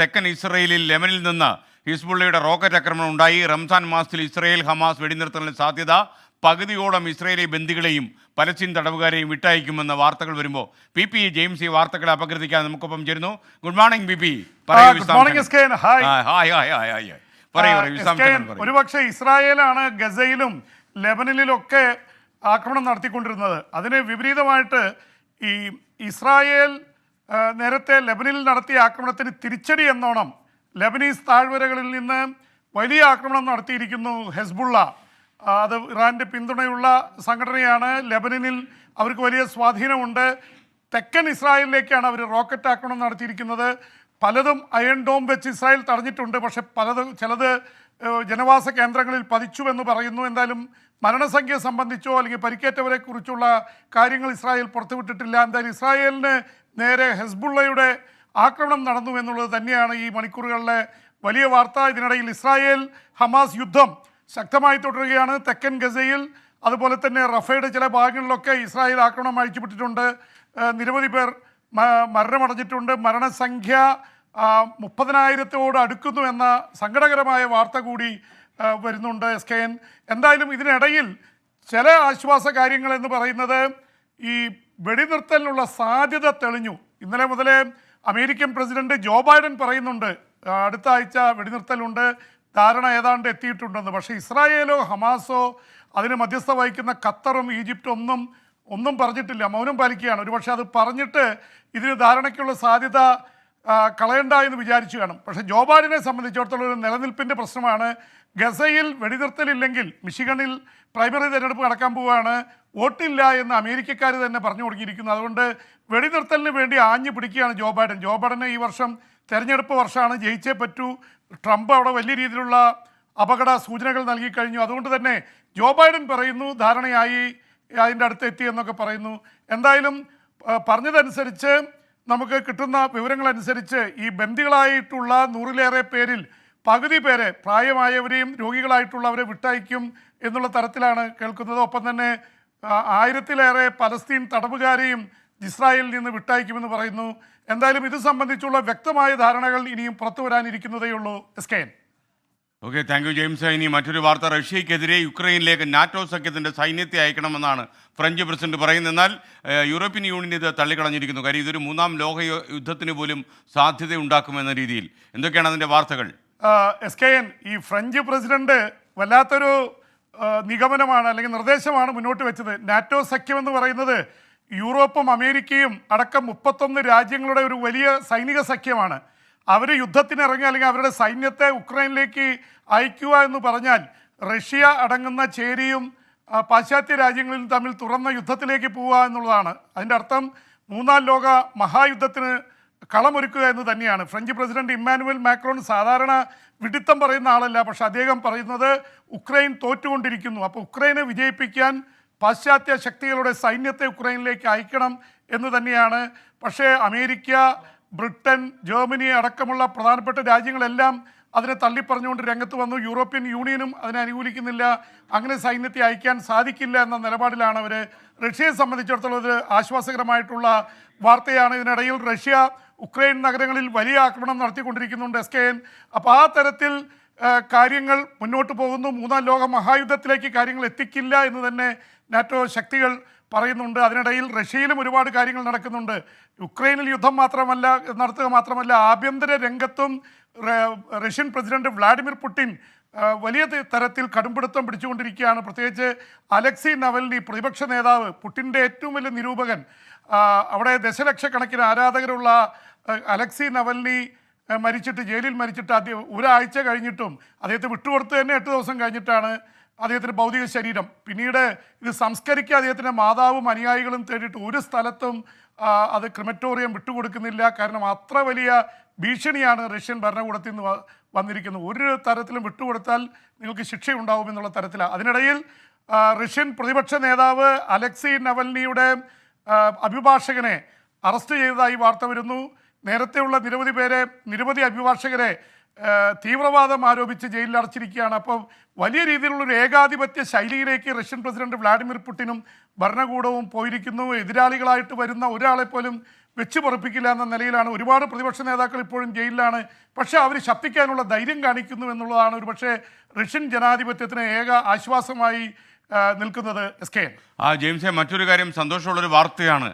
തെക്കൻ ഇസ്രയേലിൽ ലെബനിൽ നിന്ന് ഹിസ്ബുള്ളയുടെ റോക്കറ്റ് ആക്രമണം ഉണ്ടായി. റംസാൻ മാസത്തിൽ ഇസ്രയേൽ ഹമാസ് വെടിനിർത്തലിന് സാധ്യത. പകുതിയോളം ഇസ്രയേലി ബന്ദികളെയും പലസ്തീൻ തടവുകാരെയും വിട്ടയക്കുമെന്ന വാർത്തകൾ വരുമ്പോൾ പി ജെയിംസ് ഈ വാർത്തകളെ അപഗ്രഥിക്കാൻ നമുക്കൊപ്പം ചേരുന്നു. Good morning P. ഒരുപക്ഷെ ഇസ്രായേലാണ് ഗസയിലും ലെബനനിലൊക്കെ ആക്രമണം നടത്തിക്കൊണ്ടിരുന്നത്. അതിന് വിപരീതമായിട്ട് ഈ ഇസ്രായേൽ നേരത്തെ ലെബനിൽ നടത്തിയ ആക്രമണത്തിന് തിരിച്ചടി എന്നോണം ലെബനീസ് താഴ്വരകളിൽ നിന്ന് വലിയ ആക്രമണം നടത്തിയിരിക്കുന്നു ഹെസ്ബുള്ള. അത് ഇറാൻ്റെ പിന്തുണയുള്ള സംഘടനയാണ്. ലെബനനിൽ അവർക്ക് വലിയ സ്വാധീനമുണ്ട്. തെക്കൻ ഇസ്രായേലിലേക്കാണ് അവർ റോക്കറ്റ് ആക്രമണം നടത്തിയിരിക്കുന്നത്. പലതും അയൺ ഡോം വെച്ച് ഇസ്രായേൽ തടഞ്ഞിട്ടുണ്ട്. പക്ഷെ ചിലത് ജനവാസ കേന്ദ്രങ്ങളിൽ പതിച്ചുവെന്ന് പറയുന്നു. എന്തായാലും മരണസംഖ്യ സംബന്ധിച്ചോ അല്ലെങ്കിൽ പരിക്കേറ്റവരെ കുറിച്ചുള്ള കാര്യങ്ങൾ ഇസ്രായേൽ പുറത്തുവിട്ടിട്ടില്ല. എന്തായാലും ഇസ്രായേലിന് നേരെ ഹെസ്ബുള്ളയുടെ ആക്രമണം നടന്നു എന്നുള്ളത് തന്നെയാണ് ഈ മണിക്കൂറുകളിലെ വലിയ വാർത്ത. ഇതിനിടയിൽ ഇസ്രായേൽ ഹമാസ് യുദ്ധം ശക്തമായി തുടരുകയാണ്. തെക്കൻ ഗസയിൽ അതുപോലെ തന്നെ റഫയുടെ ചില ഭാഗങ്ങളിലൊക്കെ ഇസ്രായേൽ ആക്രമണം അഴിച്ചുവിട്ടിട്ടുണ്ട്. നിരവധി പേർ മരണമടഞ്ഞിട്ടുണ്ട്. മരണസംഖ്യ 30,000-ഓട് അടുക്കുന്നു എന്ന സങ്കടകരമായ വാർത്ത കൂടി വരുന്നുണ്ട്. SKN എന്തായാലും ഇതിനിടയിൽ ചില ആശ്വാസ കാര്യങ്ങൾ എന്ന് പറയുന്നത് ഈ വെടിനിർത്തലിനുള്ള സാധ്യത തെളിഞ്ഞു. ഇന്നലെ മുതലേ അമേരിക്കൻ പ്രസിഡന്റ് ജോ ബൈഡൻ പറയുന്നുണ്ട് അടുത്ത ആഴ്ച വെടിനിർത്തലുണ്ട്, ധാരണ ഏതാണ്ട് എത്തിയിട്ടുണ്ടെന്ന്. പക്ഷേ ഇസ്രായേലോ ഹമാസോ അതിന് മധ്യസ്ഥ വഹിക്കുന്ന ഖത്തറും ഈജിപ്തും ഒന്നും പറഞ്ഞിട്ടില്ല, മൗനം പാലിക്കുകയാണ്. ഒരുപക്ഷെ അത് പറഞ്ഞിട്ട് ഇതിന് ധാരണയ്ക്കുള്ള സാധ്യത കളയണ്ട എന്ന് വിചാരിച്ചു കാണും. പക്ഷേ ജോ ബൈഡനെ സംബന്ധിച്ചിടത്തോളം ഒരു നിലനിൽപ്പിൻ്റെ പ്രശ്നമാണ്. ഗസയിൽ വെടിനിർത്തലില്ലെങ്കിൽ മിഷിഗണിൽ പ്രൈമറി തിരഞ്ഞെടുപ്പ് നടക്കാൻ പോവുകയാണ്, വോട്ടില്ല എന്ന് അമേരിക്കക്കാർ തന്നെ പറഞ്ഞു തുടങ്ങിയിരിക്കുന്നു. അതുകൊണ്ട് വെടിനിർത്തലിന് വേണ്ടി ആഞ്ഞു പിടിക്കുകയാണ് ജോ ബൈഡൻ. ജോ ബൈഡന് ഈ വർഷം തെരഞ്ഞെടുപ്പ് വർഷമാണ്, ജയിച്ചേ പറ്റൂ. ട്രംപ് അവിടെ വലിയ രീതിയിലുള്ള അപകട സൂചനകൾ നൽകിക്കഴിഞ്ഞു. അതുകൊണ്ട് തന്നെ ജോ ബൈഡൻ പറയുന്നു ധാരണയായി, അതിൻ്റെ അടുത്ത് എത്തി എന്നൊക്കെ പറയുന്നു. എന്തായാലും പറഞ്ഞതനുസരിച്ച് നമുക്ക് കിട്ടുന്ന വിവരങ്ങളനുസരിച്ച് ഈ ബന്ദികളായിട്ടുള്ള 100-ലേറെ പേരിൽ പകുതി പേരെ, പ്രായമായവരെയും രോഗികളായിട്ടുള്ളവരെ വിട്ടയക്കും എന്നുള്ള തരത്തിലാണ് കേൾക്കുന്നത്. ഒപ്പം തന്നെ 1000-ലേറെ പലസ്തീൻ തടവുകാരെയും ഇസ്രായേലിൽ നിന്ന് വിട്ടയക്കുമെന്ന് പറയുന്നു. എന്തായാലും ഇത് സംബന്ധിച്ചുള്ള വ്യക്തമായ ധാരണകൾ ഇനിയും പുറത്തു വരാനിരിക്കുന്നതേ ഉള്ളൂ. SKN. Okay, thank you James. ഇനി മറ്റൊരു വാർത്ത, റഷ്യക്കെതിരെ യുക്രൈനിലേക്ക് നാറ്റോ സഖ്യത്തിൻ്റെ സൈന്യത്തെ അയക്കണമെന്നാണ് ഫ്രഞ്ച് പ്രസിഡന്റ് പറയുന്നത്. എന്നാൽ യൂറോപ്യൻ യൂണിയൻ ഇത് തള്ളിക്കളഞ്ഞിരിക്കുന്നു. കാര്യം ഇതൊരു 3-ാം ലോക യുദ്ധത്തിന് പോലും സാധ്യതയുണ്ടാക്കുമെന്ന രീതിയിൽ. എന്തൊക്കെയാണ് അതിൻ്റെ വാർത്തകൾ? SKN, ഈ ഫ്രഞ്ച് പ്രസിഡന്റ് വല്ലാത്തൊരു നിഗമനമാണ് അല്ലെങ്കിൽ നിർദ്ദേശമാണ് മുന്നോട്ട് വെച്ചത്. നാറ്റോ സഖ്യം എന്ന് പറയുന്നത് യൂറോപ്പും അമേരിക്കയും അടക്കം 31 രാജ്യങ്ങളുടെ ഒരു വലിയ സൈനിക സഖ്യമാണ്. അവർ യുദ്ധത്തിനിറങ്ങുക അല്ലെങ്കിൽ അവരുടെ സൈന്യത്തെ ഉക്രൈനിലേക്ക് അയക്കുക എന്ന് പറഞ്ഞാൽ റഷ്യ അടങ്ങുന്ന ചേരിയും പാശ്ചാത്യ രാജ്യങ്ങളിൽ തമ്മിൽ തുറന്ന യുദ്ധത്തിലേക്ക് പോവുക എന്നുള്ളതാണ്. അതിൻ്റെ അർത്ഥം 3-ാം ലോക മഹായുദ്ധത്തിന് കളമൊരുക്കുക എന്ന് തന്നെയാണ്. ഫ്രഞ്ച് പ്രസിഡന്റ് ഇമ്മാനുവൽ മാക്രോൺ സാധാരണ വിഡിത്തം പറയുന്ന ആളല്ല, പക്ഷെ അദ്ദേഹം പറയുന്നത് ഉക്രൈൻ തോറ്റുകൊണ്ടിരിക്കുന്നു, അപ്പോൾ ഉക്രൈനെ വിജയിപ്പിക്കാൻ പാശ്ചാത്യ ശക്തികളുടെ സൈന്യത്തെ ഉക്രൈനിലേക്ക് അയക്കണം എന്ന് തന്നെയാണ്. പക്ഷേ അമേരിക്ക, ബ്രിട്ടൻ, ജർമ്മനി അടക്കമുള്ള പ്രധാനപ്പെട്ട രാജ്യങ്ങളെല്ലാം അതിനെ തള്ളിപ്പറഞ്ഞുകൊണ്ട് രംഗത്ത് വന്നു. യൂറോപ്യൻ യൂണിയനും അതിനെ അനുകൂലിക്കുന്നില്ല. അങ്ങനെ സൈന്യത്തെ അയക്കാൻ സാധിക്കില്ല എന്ന നിലപാടിലാണ് അവർ. റഷ്യയെ സംബന്ധിച്ചിടത്തോളം ഇത് ആശ്വാസകരമായിട്ടുള്ള വാർത്തയാണ്. ഇതിനിടയിൽ റഷ്യ ഉക്രൈൻ നഗരങ്ങളിൽ വലിയ ആക്രമണം നടത്തിക്കൊണ്ടിരിക്കുന്നുണ്ട്. SKN. അപ്പോൾ ആ തരത്തിൽ കാര്യങ്ങൾ മുന്നോട്ട് പോകുന്നു. 3-ാം ലോക മഹായുദ്ധത്തിലേക്ക് കാര്യങ്ങൾ എത്തിക്കില്ല എന്ന് തന്നെ നാറ്റോ ശക്തികൾ പറയുന്നുണ്ട്. അതിനിടയിൽ റഷ്യയിലും ഒരുപാട് കാര്യങ്ങൾ നടക്കുന്നുണ്ട്. യുക്രൈനിൽ യുദ്ധം നടത്തുക മാത്രമല്ല ആഭ്യന്തര രംഗത്തും റഷ്യൻ പ്രസിഡന്റ് വ്ളാഡിമിർ പുടിൻ വലിയ തരത്തിൽ കടുംപിടുത്തം പിടിച്ചുകൊണ്ടിരിക്കുകയാണ്. പ്രത്യേകിച്ച് അലക്സി നവൽനി, പ്രതിപക്ഷ നേതാവ്, പുടിൻ്റെ ഏറ്റവും വലിയ നിരൂപകൻ, അവിടെ ദശലക്ഷക്കണക്കിന് ആരാധകരുള്ള അലക്സി നവൽനി ജയിലിൽ മരിച്ചിട്ട് ഒരാഴ്ച കഴിഞ്ഞിട്ടും അദ്ദേഹത്തെ വിട്ടുകൊടുത്ത് തന്നെ 8 ദിവസം കഴിഞ്ഞിട്ടാണ് അദ്ദേഹത്തിൻ്റെ ഭൗതിക ശരീരം. പിന്നീട് ഇത് സംസ്കരിക്കുക അദ്ദേഹത്തിൻ്റെ മാതാവും അനുയായികളും തേടിയിട്ട് ഒരു സ്ഥലത്തും അത് ക്രിമറ്റോറിയം വിട്ടുകൊടുക്കുന്നില്ല. കാരണം അത്ര വലിയ ഭീഷണിയാണ് റഷ്യൻ ഭരണകൂടത്തിൽ നിന്ന് വന്നിരിക്കുന്നത്. ഒരു തരത്തിലും വിട്ടുകൊടുത്താൽ നിങ്ങൾക്ക് ശിക്ഷയുണ്ടാവുമെന്നുള്ള തരത്തിലാണ്. അതിനിടയിൽ റഷ്യൻ പ്രതിപക്ഷ നേതാവ് അലക്സി നവൽനിയുടെ അഭിഭാഷകനെ അറസ്റ്റ് ചെയ്തതായി വാർത്ത വരുന്നു. നേരത്തെയുള്ള നിരവധി അഭിഭാഷകരെ തീവ്രവാദം ആരോപിച്ച് ജയിലിൽ അടച്ചിരിക്കുകയാണ്. അപ്പോൾ വലിയ രീതിയിലുള്ളൊരു ഏകാധിപത്യ ശൈലിയിലേക്ക് റഷ്യൻ പ്രസിഡന്റ് വ്ളാഡിമിർ പുടിനും ഭരണകൂടവും പോയിരിക്കുന്നു. എതിരാളികളായിട്ട് വരുന്ന ഒരാളെപ്പോലും വെച്ച് പൊറപ്പിക്കില്ല എന്ന നിലയിലാണ് ഒരുപാട് പ്രതിപക്ഷ നേതാക്കൾ ഇപ്പോഴും ജയിലിലാണ്. പക്ഷേ അവർ ശബ്ദിക്കാനുള്ള ധൈര്യം കാണിക്കുന്നു എന്നുള്ളതാണ് ഒരു പക്ഷേ റഷ്യൻ ജനാധിപത്യത്തിന് ഏക ആശ്വാസമായി നിൽക്കുന്നത്. SK ജെയിംസെ, മറ്റൊരു കാര്യം സന്തോഷമുള്ളൊരു വാർത്തയാണ്.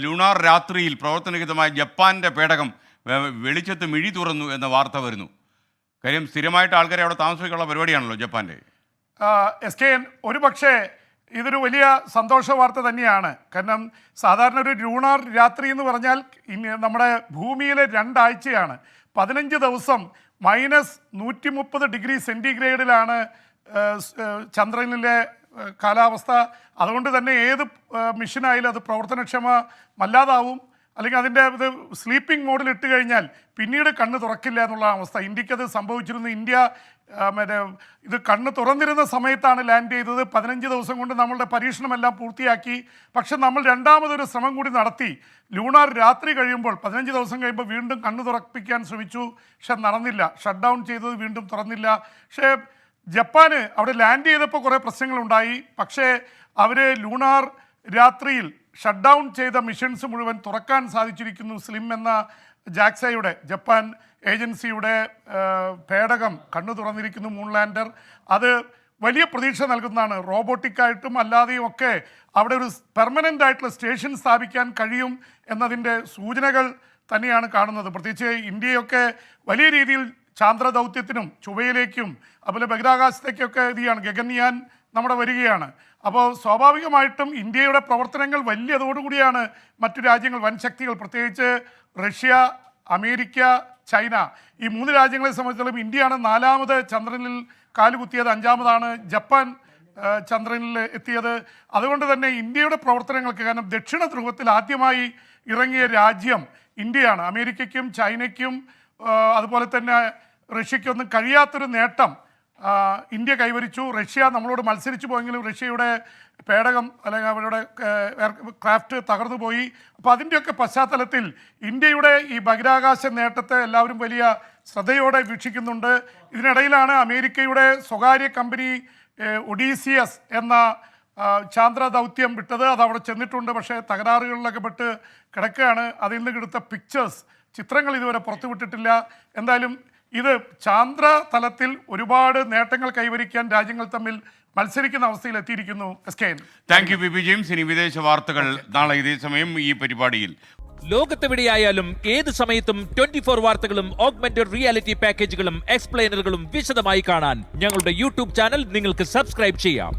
ലൂണാർ രാത്രിയിൽ പ്രവർത്തനരഹിതമായ ജപ്പാന്റെ പേടകം വെളിച്ചത്ത് മിഴി തുറന്നു എന്ന വാർത്ത വരുന്നു. കാര്യം സ്ഥിരമായിട്ട് ആൾക്കാരെ അവിടെ താമസിക്കാനുള്ള പരിപാടിയാണല്ലോ ജപ്പാന്റെ. SK ഒരു പക്ഷേ ഇതൊരു വലിയ സന്തോഷ വാർത്ത തന്നെയാണ്. കാരണം സാധാരണ ഒരു ലൂണാർ രാത്രി എന്ന് പറഞ്ഞാൽ നമ്മുടെ ഭൂമിയിലെ 2 ആഴ്ചയാണ്. 15 ദിവസം -130 ഡിഗ്രി സെൻറ്റിഗ്രേഡിലാണ് ചന്ദ്രനിലെ കാലാവസ്ഥ. അതുകൊണ്ട് തന്നെ ഏത് മിഷനായാലും അത് പ്രവർത്തനക്ഷമമല്ലാതാവും, അല്ലെങ്കിൽ അതിൻ്റെ ഇത് സ്ലീപ്പിംഗ് മോഡിൽ ഇട്ട് കഴിഞ്ഞാൽ പിന്നീട് കണ്ണ് തുറക്കില്ല എന്നുള്ള അവസ്ഥ. ഇന്ത്യക്കത് സംഭവിച്ചിരുന്നു. ഇന്ത്യ ഇത് കണ്ണ് തുറന്നിരുന്ന സമയത്താണ് ലാൻഡ് ചെയ്തത്. 15 ദിവസം കൊണ്ട് നമ്മളുടെ പരീക്ഷണമെല്ലാം പൂർത്തിയാക്കി. പക്ഷെ നമ്മൾ രണ്ടാമതൊരു ശ്രമം കൂടി നടത്തി. ലൂണാർ രാത്രി കഴിയുമ്പോൾ 15 ദിവസം കഴിയുമ്പോൾ വീണ്ടും കണ്ണ് തുറപ്പിക്കാൻ ശ്രമിച്ചു. പക്ഷെ നടന്നില്ല. ഷട്ട് ഡൗൺ ചെയ്തത് വീണ്ടും തുറന്നില്ല. പക്ഷേ ജപ്പാന് അവിടെ ലാൻഡ് ചെയ്തപ്പോൾ കുറേ പ്രശ്നങ്ങളുണ്ടായി. പക്ഷേ അവർ ലൂണാർ രാത്രിയിൽ ഷട്ട് ഡൗൺ ചെയ്ത മിഷൻസ് മുഴുവൻ തുറക്കാൻ സാധിച്ചിരിക്കുന്നു. സ്ലിം എന്ന ജാക്സയുടെ ജപ്പാൻ ഏജൻസിയുടെ പേടകം കണ്ണു തുറന്നിരിക്കുന്നു. മൂൺ ലാൻഡർ അത് വലിയ പ്രതീക്ഷ നൽകുന്നതാണ്. റോബോട്ടിക്കായിട്ടും അല്ലാതെയും ഒക്കെ അവിടെ ഒരു പെർമനൻ്റ് ആയിട്ടുള്ള സ്റ്റേഷൻ സ്ഥാപിക്കാൻ കഴിയും എന്നതിൻ്റെ സൂചനകൾ തന്നെയാണ് കാണുന്നത്. പ്രത്യേകിച്ച് ഇന്ത്യയൊക്കെ വലിയ രീതിയിൽ ചാന്ദ്ര ദൗത്യത്തിനും ചൊവ്വയിലേക്കും അതുപോലെ ബഹിരാകാശത്തേക്കൊക്കെ ഇത് ചെയ്യാണ്. ഗഗൻയാൻ നമ്മുടെ വരികയാണ്. അപ്പോൾ സ്വാഭാവികമായിട്ടും ഇന്ത്യയുടെ പ്രവർത്തനങ്ങൾ വലിയതോടുകൂടിയാണ് മറ്റു രാജ്യങ്ങൾ, വൻ ശക്തികൾ, പ്രത്യേകിച്ച് റഷ്യ, അമേരിക്ക, ചൈന, ഈ 3 രാജ്യങ്ങളെ സംബന്ധിച്ചിടത്തോളം ഇന്ത്യയാണ് 4ാമത് ചന്ദ്രനിൽ കാലുകുത്തിയത്. 5ാമതാണ് ജപ്പാൻ ചന്ദ്രനിൽ എത്തിയത്. അതുകൊണ്ട് തന്നെ ഇന്ത്യയുടെ പ്രവർത്തനങ്ങൾക്ക്, കാരണം ദക്ഷിണ ധ്രുവത്തിൽ ആദ്യമായി ഇറങ്ങിയ രാജ്യം ഇന്ത്യയാണ്. അമേരിക്കയ്ക്കും ചൈനയ്ക്കും അതുപോലെ തന്നെ റഷ്യയ്ക്കൊന്നും കഴിയാത്തൊരു നേട്ടം ഇന്ത്യ കൈവരിച്ചു. റഷ്യ നമ്മളോട് മത്സരിച്ചു പോയെങ്കിലും റഷ്യയുടെ പേടകം അല്ലെങ്കിൽ അവരുടെ ക്രാഫ്റ്റ് തകർന്നു പോയി. അപ്പോൾ അതിൻ്റെയൊക്കെ പശ്ചാത്തലത്തിൽ ഇന്ത്യയുടെ ഈ ബഹിരാകാശ നേട്ടത്തെ എല്ലാവരും വലിയ ശ്രദ്ധയോടെ വീക്ഷിക്കുന്നുണ്ട്. ഇതിനിടയിലാണ് അമേരിക്കയുടെ സ്വകാര്യ കമ്പനി ഒഡീസിയസ് എന്ന ചാന്ദ്ര ദൗത്യം വിട്ടത്. അത് അവിടെ ചെന്നിട്ടുണ്ട്, പക്ഷേ തകരാറുകളിലൊക്കെ പെട്ട് കിടക്കുകയാണ്. അതിൽ നിന്ന് എടുത്ത ചിത്രങ്ങൾ ഇതുവരെ പുറത്തുവിട്ടിട്ടില്ല. എന്തായാലും ഇത് ചാന്ദ്ര തലത്തിൽ ഒരുപാട് നേട്ടങ്ങൾ കൈവരിക്കാൻ രാജ്യങ്ങൾ തമ്മിൽ മത്സരിക്കുന്ന അവസ്ഥയിൽ എത്തിയിരിക്കുന്നു. Thank you P James. ഇനി വിദേശ വാർത്തകൾ നാളെ ഇതേ സമയം ഈ പരിപാടിയിൽ. ലോകത്തെവിടെയായാലും ഏത് സമയത്തും 24 വാർത്തകളും ഓഗ്മെന്റഡ് റിയാലിറ്റി പാക്കേജുകളും എക്സ്പ്ലെയിനറുകളും വിശദമായി കാണാൻ ഞങ്ങളുടെ യൂട്യൂബ് ചാനൽ നിങ്ങൾക്ക് സബ്സ്ക്രൈബ് ചെയ്യാം.